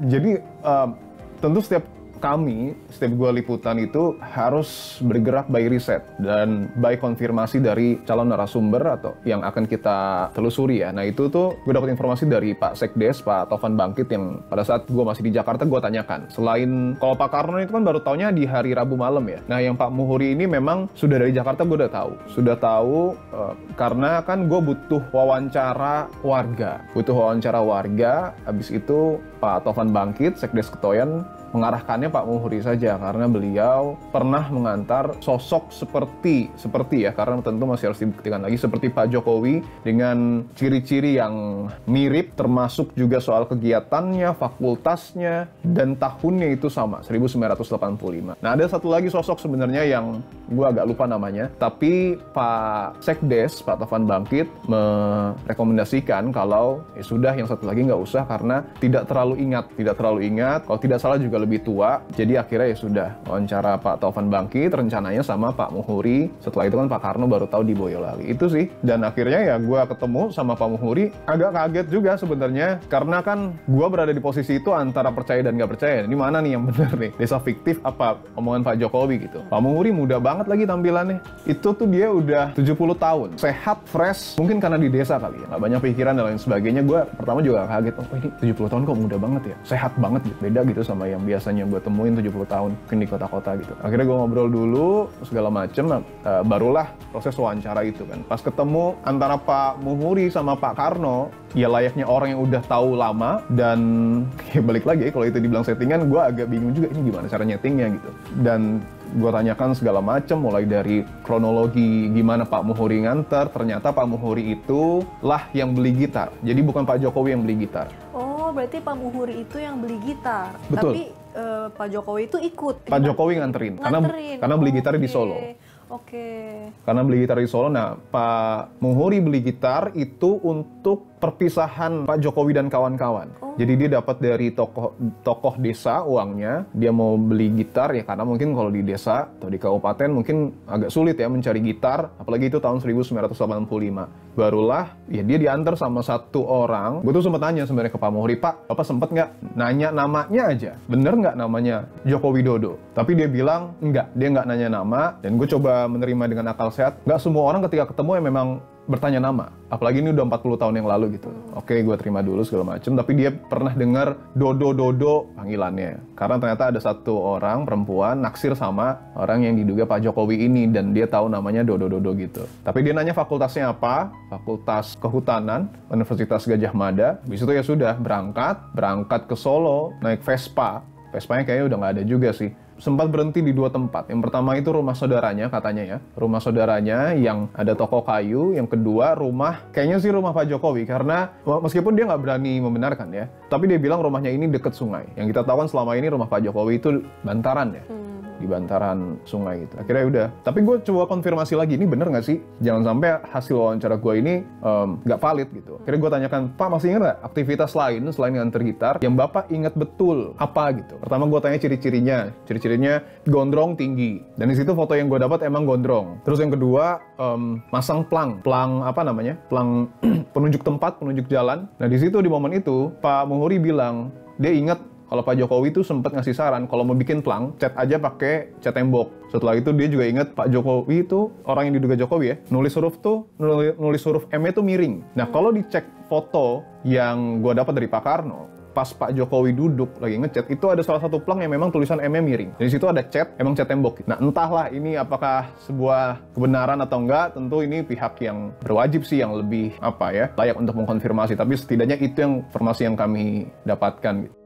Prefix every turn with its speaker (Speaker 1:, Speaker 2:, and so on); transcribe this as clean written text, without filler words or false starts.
Speaker 1: Jadi tentu setiap gue liputan itu harus bergerak by riset dan by konfirmasi dari calon narasumber atau yang akan kita telusuri ya. Nah itu tuh gue dapat informasi dari Pak Sekdes, Pak Taufan Bangkit yang pada saat gue masih di Jakarta gue tanyakan. Selain kalau Pak Karno itu kan baru taunya di hari Rabu malam ya. Nah yang Pak Muhuri ini memang sudah dari Jakarta gue udah tahu karena kan gue butuh wawancara warga. Habis itu Pak Taufan Bangkit, Sekdes Ketoyan mengarahkannya Pak Muhuri saja karena beliau pernah mengantar sosok seperti ya, karena tentu masih harus dibuktikan lagi, seperti Pak Jokowi dengan ciri-ciri yang mirip, termasuk juga soal kegiatannya, fakultasnya, dan tahunnya itu sama, 1985. Nah ada satu lagi sosok sebenarnya yang gue agak lupa namanya, tapi Pak Sekdes, Pak Taufan Bangkit merekomendasikan kalau ya sudah yang satu lagi nggak usah karena tidak terlalu ingat, kalau tidak salah juga lebih tua. Jadi akhirnya ya sudah wawancara Pak Taufan Bangkit rencananya sama Pak Muhuri. Setelah itu kan Pak Karno baru tahu di Boyolali. Itu sih. Dan akhirnya ya gue ketemu sama Pak Muhuri. Agak kaget juga sebenarnya karena kan gue berada di posisi itu antara percaya dan nggak percaya. Ini mana nih yang benar nih? Desa fiktif apa omongan Pak Jokowi gitu. Pak Muhuri muda banget lagi tampilannya. Itu tuh dia udah 70 tahun. Sehat, fresh. Mungkin karena di desa kali ya. Nggak banyak pikiran dan lain sebagainya. Gue pertama juga kaget. Oh ini 70 tahun kok muda banget ya. Sehat banget gitu. Beda gitu sama yang biasanya gue temuin 70 tahun mungkin di kota-kota gitu. Akhirnya gue ngobrol dulu segala macem, barulah proses wawancara itu kan. Pas ketemu antara Pak Muhuri sama Pak Karno, ya layaknya orang yang udah tahu lama, dan ya balik lagi kalau itu dibilang settingan, gue agak bingung juga ini gimana cara nyetingnya gitu. Dan gue tanyakan segala macem, mulai dari kronologi gimana Pak Muhuri nganter, ternyata Pak Muhuri itu lah yang beli gitar. Jadi bukan Pak Jokowi yang beli gitar.
Speaker 2: Oh, berarti Pak Muhuri itu yang beli gitar.
Speaker 1: Betul.
Speaker 2: Tapi Pak Jokowi itu ikut.
Speaker 1: Pak Jokowi nganterin. Karena beli gitar di Solo.
Speaker 2: Oke.
Speaker 1: Karena beli gitar di Solo. Nah, Pak Muhuri beli gitar itu untuk perpisahan Pak Jokowi dan kawan-kawan. Jadi dia dapat dari tokoh desa uangnya, dia mau beli gitar ya karena mungkin kalau di desa atau di kabupaten mungkin agak sulit ya mencari gitar, apalagi itu tahun 1985. Barulah ya dia diantar sama satu orang. Gue tuh sempat nanya sebenarnya ke Pak Muhuri, Pak, Bapak sempet nggak nanya namanya aja? Bener nggak namanya Joko Widodo? Tapi dia bilang enggak, dia nggak nanya nama, dan gue coba menerima dengan akal sehat. Nggak semua orang ketika ketemu ya memang bertanya nama, apalagi ini udah 40 tahun yang lalu gitu. Oke, gue terima dulu segala macem, tapi dia pernah dengar Dodo panggilannya. Karena ternyata ada satu orang perempuan naksir sama orang yang diduga Pak Jokowi ini, dan dia tahu namanya Dodo gitu. Tapi dia nanya fakultasnya apa, Fakultas Kehutanan, Universitas Gadjah Mada. Habis itu ya sudah, berangkat ke Solo, naik Vespa. Vespanya kayaknya udah nggak ada juga sih. Sempat berhenti di 2 tempat. Yang pertama itu rumah saudaranya katanya ya. Rumah saudaranya yang ada toko kayu. Yang kedua kayaknya sih rumah Pak Jokowi. Karena meskipun dia nggak berani membenarkan ya. Tapi dia bilang rumahnya ini dekat sungai. Yang kita tahu kan selama ini rumah Pak Jokowi itu bantaran ya. Di bantaran sungai gitu. Akhirnya udah. Tapi gue coba konfirmasi lagi, ini bener nggak sih? Jangan sampai hasil wawancara gue ini nggak valid gitu. Akhirnya gue tanyakan, Pak masih ingat nggak aktivitas lain selain nganter gitar yang Bapak ingat betul apa gitu? Pertama gue tanya ciri-cirinya gondrong tinggi. Dan di situ foto yang gue dapat emang gondrong. Terus yang kedua masang plang apa namanya? Plang penunjuk tempat, penunjuk jalan. Nah di situ di momen itu Pak Muhuri bilang dia ingat kalau Pak Jokowi itu sempat ngasih saran, kalau mau bikin plang, cat aja pakai cat tembok. Setelah itu dia juga ingat Pak Jokowi itu, orang yang diduga Jokowi ya, nulis huruf M itu miring. Nah kalau dicek foto yang gue dapat dari Pak Karno, pas Pak Jokowi duduk lagi ngecat, itu ada salah satu plang yang memang tulisan M-nya miring. Dari situ ada cat, emang cat tembok. Nah entahlah ini apakah sebuah kebenaran atau enggak, tentu ini pihak yang berwajib sih yang lebih layak untuk mengkonfirmasi. Tapi setidaknya itu yang informasi yang kami dapatkan gitu.